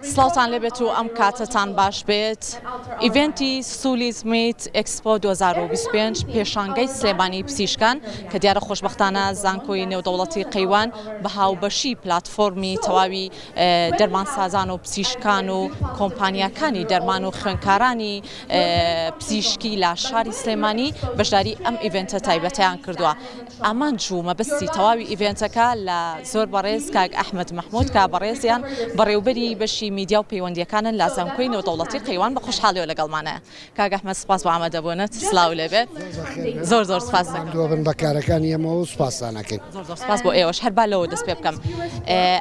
سڵاوتان لێبێت و ئەم کاتتان باش بێت. ئیڤێنتی سولیز میت ئەکسپۆ 2025 پێشانگەی سلێمانی پزیشکان کە دیارە خۆشبەختانە زانکۆی نێودەوڵەتی قەیوان بە هاوبەشی پلاتفۆرمی تەواوی دەرمانسازان و پزیشکان و کۆمپانیاکانی دەرمان و خوێندکارانی پزیشکی لە شاری سلێمانی بەشداری ئەم ئیڤێنتە تایبەتیان کردووە. ئەمان جوو مەبەستی تەواوی ئیڤێنتەکە لە زۆر بەڕێز کاک ئەحمەد مەحموود کا بەڕێزیان بەڕێوبەری بەشی میدیا و پەیوەندیەکانن لە زانکۆی نێودەوڵەتی قەیوان بە خۆشحاڵیەوە لەگەڵمانەیە. کاک ئەحمەد سپاس بۆ ئامادەبوونت. سلااو لێبێت. زۆر سپاس دەکەم. دووەبن بە کارەکانی ئێمەوە و سپاسان نەکەین. زۆر سپاس بۆ ئێوەش هەر با لەوە دەست پێ بکەم.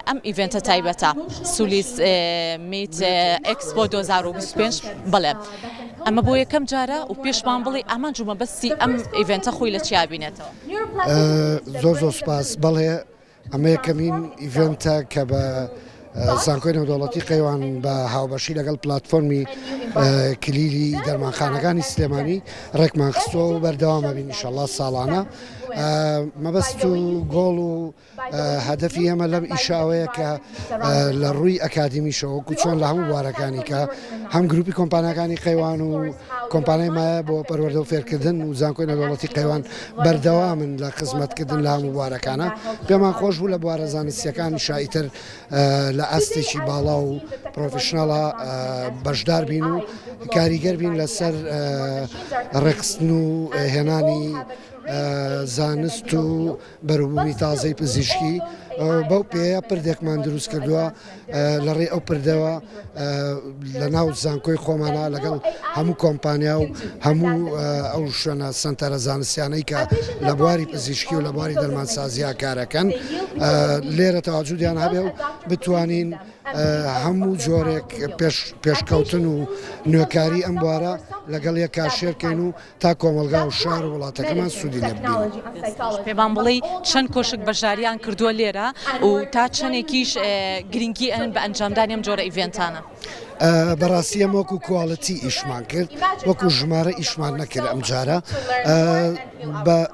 ئەم ئیڤێنتە تایبەتە سولیز میت ئەکسپۆ 2025 بڵێ ئەمە بۆ یەکەم جارە و پێشمان بڵێ ئامان جوو مەبەستی ئەم ئیڤێنتە خۆی لە چیا بینێتەوە؟ زۆر سپاس. بەڵێ ئەمە یەکەمین ئیڤێنتە کە بە زانکۆی نێودەوڵەتی قەیوان بە هاوبەشی لەگەڵ پلاتفۆرمی کلیلی دەرمانخانەکانی سلێمانی ڕێکمان خستووە و بەردەوامە بین ئینشەڵڵا ساڵانە. مەبەست و گۆڵ و هەدەفی ئێمە لەم ئیشاوەیە کە لە ڕووی ئەکادمیشەوە وەکو چۆن لە هەموو بوارەکانی کە هەم گروپی کۆمپانیاکانی قەیوان و کۆمپانیای مایە بۆ پەروەردە و فێرکردن و زانکۆی نێودەوڵەتی قەیوان بەردەوامن لە خزمەتکردن لە هەموو بوارەکانە. پێمان خۆش بوو لە بوارە زانستیەکانی شایتر لە ئەستێکی باڵا و پرۆفشناڵە بەشدار بین و کاریگەر بین لەسەر ڕێخستن و هێنانی زانست و بەروبوومی تازەی پزیشکی. بەو پێەیە پردێکمان دروست کردووە لەڕێ ئەو پردەوە لە ناو زانکۆی خۆمانە لەگەڵ هەموو کۆمپانیا و هەموو ئەو شوێنە سنتەرە زانستیانەی کە لە بواری پزیشکی و لە بواری دەرمانسازیە کارەکەن لێرە تەواجودیان هەبێ و بتوانین هەموو جۆرێک پێشکەوتن و نوێکاری ئەم بوارە لەگەڵ یەک کارشێرکەین و تا کۆمەلگا و شار و وڵاتەکەمان سوودی لێ ببین. پێمان بڵێ چەند کۆشک بەشداریان کردووە لێرە و تا چەندێکیش گرنگی ئەن بە ئەنجامدانی ئەم جۆرە ئیڤێنتانە؟ بەڕاستی ئەم وەکو کوواڵەتی ئیشمان کرد وەکو ژمارە ئیشمان نەکرد ئەم جارە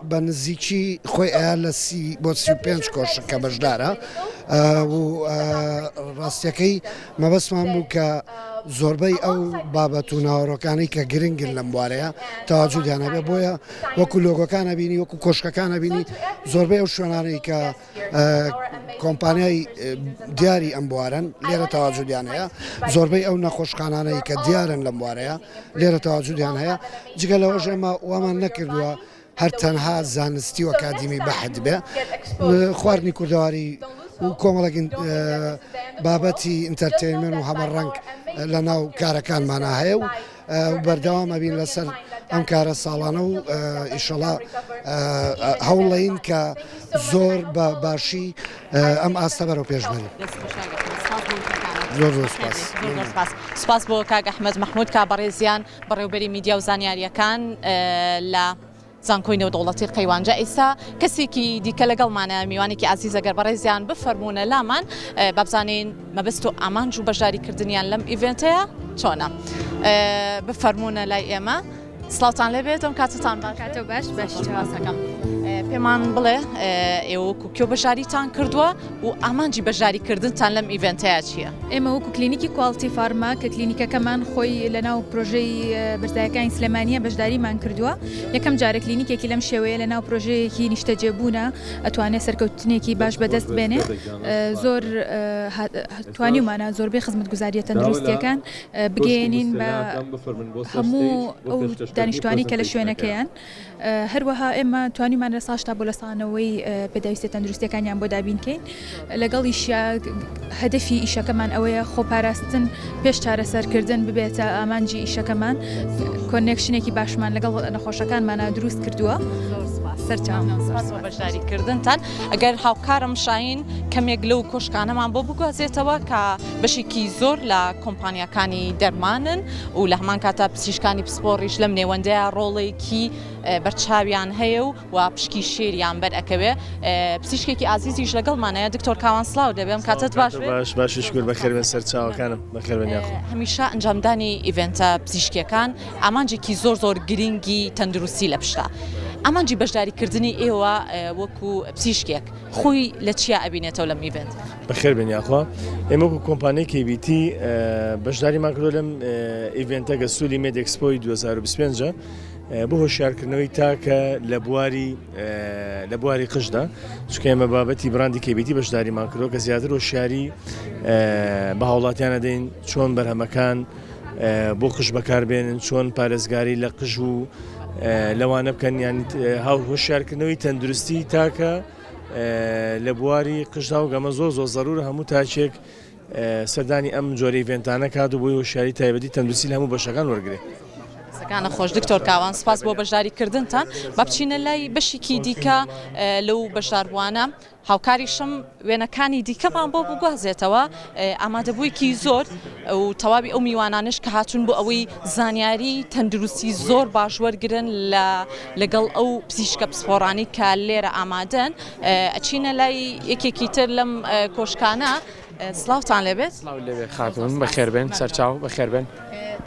بە نزیکی خۆی ئەیە لە 30 بۆ 35 کۆشکە بەشدارە و ڕاستیەکەی مەبەستمان بوو کە زۆربەی ئەو بابەت و ناوەڕۆکانەی کە گرنگن لەم بوارەیە تەواجودیانە بێ. بۆیە وەکو لۆگۆکانە بینی وەکو کۆشکەکانە بینی زۆربەی ئەو شوێنانەی کە کۆمپانیای دیاری ئەم بوارن لێرە تەواجودیان هەیە، زۆربەی ئەو نەخۆشخانانەی کە دیارن لەم بوارەیە لێرە تەواجودیان هەیە. جگە لەوەش ئێمە وامان نەکردووە هەر تەنها زانستی و ئەکادمی بەحت بێ، خواردنی کوردەواری و کۆمەڵێک بابەتی ئینتەرتێنمنت و هەمە ڕەنگ لە ناو کارەکانمانە هەیە و بەردەوامە بین لەسەر ئەم کارە ساڵانە و ئیشەڵا هەوڵەین کە زۆر بە باشی ئەم ئاستە بەرەو پێش بەرین. زۆر سپاس. سپاس بۆ کاک ئەحمەد مەحموود کا بەڕێزیان بەڕێوبەری میدیا و زانیاریەکان لە زانکۆی نێودەوڵەتی قەیوانجا. ئێستا کەسێکی دیکە لەگەڵمانە میوانێکی عزیز ئەگەر بەڕێزیان بفەرمونە لامان بابزانین مەبەست و ئامانج و بەشداریکردنیان لەم ئیڤێنتەیە چۆنە. بفەرمونە لای ئێمە. سڵاوتان لێبێت ئەم کاتتان باش باشەکەم. پێمان بڵێ ئێوە وەکو کێو بەشاریتان کردووە و ئامانجی بەشداریکردنتان لەم ئیڤێنتەیە چییە؟ ئێمە وەکو کلینیکی کوالتی فارما کە کلینیکەکەمان خۆی لەناو پرۆژەی بەرزایەکانی سلێمانیە بەشداریمان کردووە. یەکەم جارە کلینیکێکی لەم شێوەیە لەناو پرۆژەیەکی نیشتەجێبوونە ئەتوانێت سەرکەوتنێکی باش بەدەست بێنێ. زۆر توانیمانە زۆربەی خزمەتگوزاریە تەندروستیەکان بگەێنین بە هەموو ئەو دانیشتوانی کە لە شوێنەکەیان. هەروەها ئێمە توانیمان لە ساشتا بۆ لەسانەوەی پێداویستە تەندروستیەکانیان بۆ دابینکەین. لەگەڵ هەدەفی ئیشەکەمان ئەوەیە خۆپاراستن پێش چارەسەرکردن ببێتە ئامانجی ئیشەکەمان. کۆنێکشنێکی باشمان لەگەڵ نەخۆشەکانمانە دروست کردووە. بەشداریکردنتان ئەگەر هاوکارم شاین کەمێک لەو کۆشکانەمان بۆ بگوازێتەوە کە بەشێکی زۆر لە کۆمپانیاکانی دەرمانن و لە هەمان کاتە پزیشکانی پسپۆڕیش لەم نێوەندەیە ڕۆڵێکی بەرچاویان هەیە و پشکی شێریان بەرئەکەوێ. پزیشکێکی ئازیزیش لەگەڵمانەیە دکتۆر کاوان سڵاو دەبێم کاتت باش شکر بەخێربێن سەر چاوەکانم بەخێربێن. هەمیشە ئەنجامدانی ئیڤێنتە پزیشکیەکان ئامانجێکی زۆر گرنگی تەندروستی لە پشتە. ئامانجی بەشداریکردنی ئێوە وەکو پزیشکێک خۆی لە چیا ئەبینێتەوە لەم ئیڤنت؟ بەخێر بێن یاخوا ئێمە وەکو کۆمپانیای KBT بەشداریمان کردو لەم ئیڤنتە کە سولی مێد ئێکسپۆی 2025 بۆ هۆشیارکردنەوەی تاکە لە بواری قشدا چونکە ئێمە بابەتی براندی KBT بەشداریمان کردو کە زیاتر هۆشیاری بە هاوڵاتیانە دەین چۆن بەرهەمەکان بۆ قش بەکاربێنن چۆن پارێزگاری لە قژ و لەوانە بکەن ینی هۆشیارکردنەوەی تەندروستی تاکە لە بواری قشدا و گەمە زۆر زەرورە هەموو تاچێک سەردانی ئەم جۆرە ئیڤنتانە کات و بۆی هۆشیاری تایبەتی تەندروستی لە هەموو بەشەکان وەرگێ. سەکانە خۆش دکتۆر کاوان سپاس بۆ بەشداریکردنتان با بچینە لای بەشێکی دیکە لەو بەشداربووانە هاوکاریشم وێنەکانی دیکەمان بۆ بگوازێتەوە ئامادەبوویکی زۆر و تەواوی ئەو میوانانش کە هاتوون بۆ ئەوەی زانیاری تەندروستی زۆر باش وەرگرن لەگەڵ ئەو پزیشکە پسپۆڕانی کە لێرە ئامادەن ئەچینە لای یەکێکی تر لەم کۆشکانە سلااوتان لێبێت لێبێ خاتون بەخێربێن سەرچاو بەخێربێن.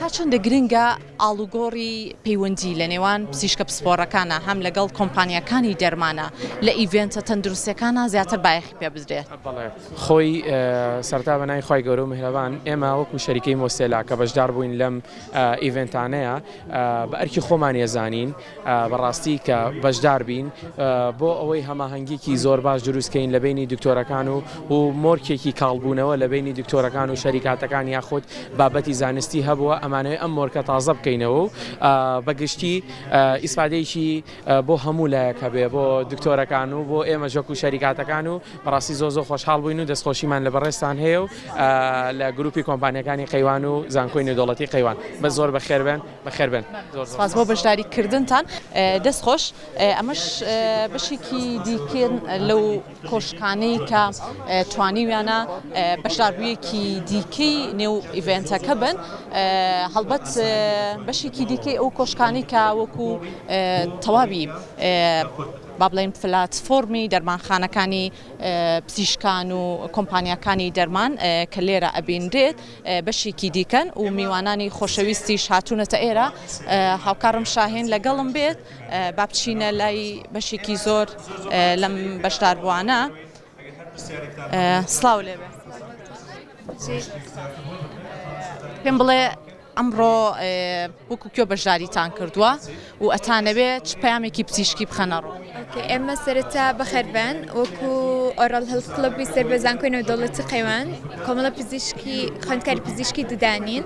تا چەندە گرنگە ئاڵوگۆڕی پەیوەندی لە نێوان پزیشکە پسپۆڕەکانە هەم لەگەڵ کۆمپانیەکانی دەرمانە لە ئیڤنتە تەندروستەکانە زیاتر بایەخی پێ بدرێت؟ خۆی سەرتا بەنای خی گەورە و میهرەبان ئێمە وەکو شەریکەی مۆستێلا کە بەشدار بووین لەم ئیڤنتانەیە بە ئەرکی خۆمان ێزانین بەڕاستی کە بەشدار بین بۆ ئەوەی هەماهەنگێکی زۆر باش دروستکەین لە بینی دکتۆرەکان و مۆرکێکی کاڵبوونەوە لە بینی دکتۆرەکان و شەریکاتەکان یاخود بابەتی زانستی هەبووە ئەمانەوەی ئەم مۆرکە تازە بکەینەوە و بەگشتی ئیسفادەیەکی بۆ هەموو لایەکە بێ بۆ دکتۆرەکان و بۆ ئێمە ژۆک و شەریکاتەکان و بەڕاستی زۆر خۆشحاڵ بووین و دەستخۆشیمان لە بەڕێستان هەیە و لە گروپی کۆمپانیەکانی قەیوان و زانکۆی نێودەوڵەتی قەیوان بە زۆر بەخێربێن بەخێربێن. سپاس بۆ بەشداریکردنتان دەستخۆش ئەمەش بەشێکی دیکەن لەو کۆشکانەی کە توانیویانە بەشداربوویەکی دیکەی نێو ئیڤنتەکە بن هەڵبەت بەشێکی دیکەی ئەو کۆشکانی کە وەکو تەواوی با بڵێن پلاتفۆرمی دەرمانخانەکانی پزیشکان و کۆمپانیەکانی دەرمان کە لێرە ئەبیندرێت بەشێکی دیکەن و میوانانی خۆشەویستیش هاتوونەتە ئێرە هاوکارم شاهێن لەگەڵم بێت با بچینە لای بەشێکی زۆر لەم بەشداربووانە. سڵاو لێبێ پێم بڵێ ئەمڕۆ وەکو کێ بەشداریتان کردووە و ئەتانەوێت چ پەیامێکی پزیشکی بخەنەڕۆ؟ ئێمە سەرەتا بەخێربێن وەکو ئۆرال هێڵت کڵەبی سەربەرزانکۆی نێودەوڵەتی قەیوان کۆمەڵە پزیشکی خوێندکاری پزیشکی ددانین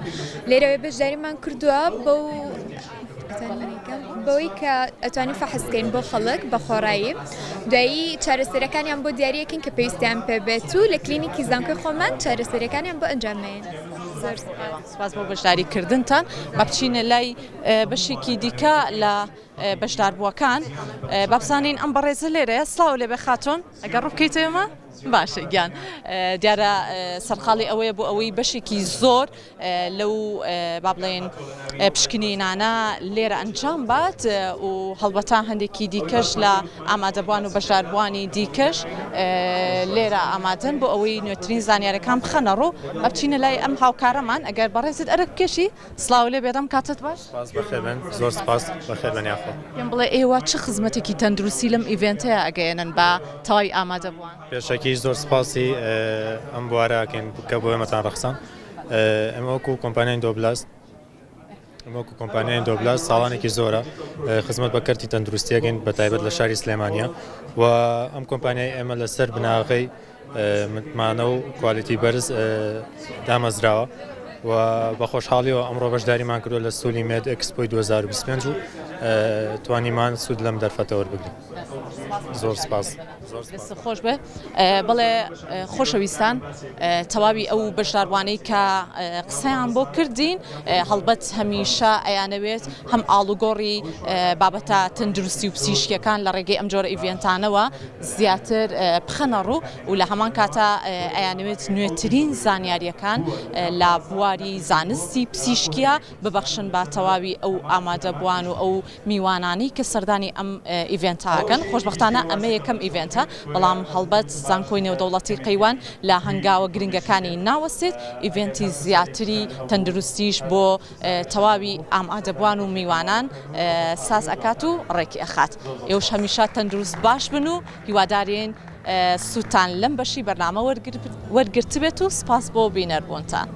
لێرەوەی بەشداریمان کردووە بەوەی کە ئەتوانین فەحسکەین بۆ خەڵک بە خۆڕایی دوایی چارەسەرەکانیان بۆ دیارەکەین کە پێویستیان پێبێت و لە کلینیکی زانکۆی خۆمان چارەسەرەکانیان بۆ ئەنجامێن. سپاس بۆ بەشداریکردنتان با بچینە لای بەشێکی دیکە لە بەشداربووەکان بابزانین ئەم بەڕێزە لێرەیە. سڵاو لێبێ خاتۆن ئەگەر ڕووبکەیتەوێمە باشە گیان دیارە سەرخاڵی ئەوەیە بۆ ئەوەی بەشێکی زۆر لەو با بڵێن پشکنینانە لێرە ئەنجام بات و هەڵبەتا هەندێکی دیکەش لە ئامادەبووان و بەشداربووانی دیکەش لێرە ئامادەن بۆ ئەوەی نوێترین زانیارەکان بخەنەڕۆ بچینە لای ئەم هاوکارەمان ئەگەر بەڕێزت ئەرەکێشی. سڵاو لێ بێدەم کاتت باش زۆر سپاس بەخێربێن یاخۆ پێم بڵێ ئێوە چه خزمەتێکی تەندروستی لەم ئیڤنتەیە ئەگەیەنن بە تەواوی ئامادەبووان؟ پێشەکیش زۆر سپاسی ئەم بوارەکەین کە بۆ ئێمەتان ڕەخسان ئەمە وەکو کۆمپانیای دۆبلاست وەکو کۆمپانیای دۆبلاست ساڵانێکی زۆرە خزمەت بە کەرتی تەندروستیەکەین بە تایبەت لە شاری سلێمانیە و ئەم کۆمپانیای ئێمە لەسەر بناغەی متمانە و کوالیتی بەرز دامەزراوە و بە خۆشحاڵیەوە ئەمڕۆ بەشداریمان کردووە لە سولی مێد ئێکسپۆی 2025 و توانیمان سوود لەم دەرفەتەوە وەربگرین. زۆر سپاس. خۆش بێ بڵێ خۆشەویستان تەواوی ئەو بەشداروانەی کە قسەیان بۆ کردین هەڵبەت هەمیشە ئەیانەوێت هەم ئاڵوگۆڕی بابەتە تەندروستی و پزیشکیەکان لە ڕێگەی ئەم جۆرە ئیڤێنتانەوە زیاتر بخەنەڕوو و لە هەمان کاتە ئەیانەوێت نوێترین زانیاریەکان لە بواری زانستی پزیشکیە ببەخشن بە تەواوی ئەو ئامادەبووان و ئەو میوانانی کە سەردانی ئەم ئیڤێنتاکەن. خۆشبەختانە ئەمە یەکەم ئیڤێنتە بێتە بەڵام هەڵبەت زانکۆی نێودەوڵەتی قەیوان لە هەنگاوە گرنگەکانی ناوەستێت ئیڤنتی زیاتری تەندروستیش بۆ تەواوی ئامادەبوان و میوانان ساز ئەکات و ڕێکی ئەخات. ئێوەش هەمیشە تەندروست باش بن و هیوادارین سووتان لەم بەشی بەرنامە وەرگرت بێت و سپاس بۆ بینەربوونتان.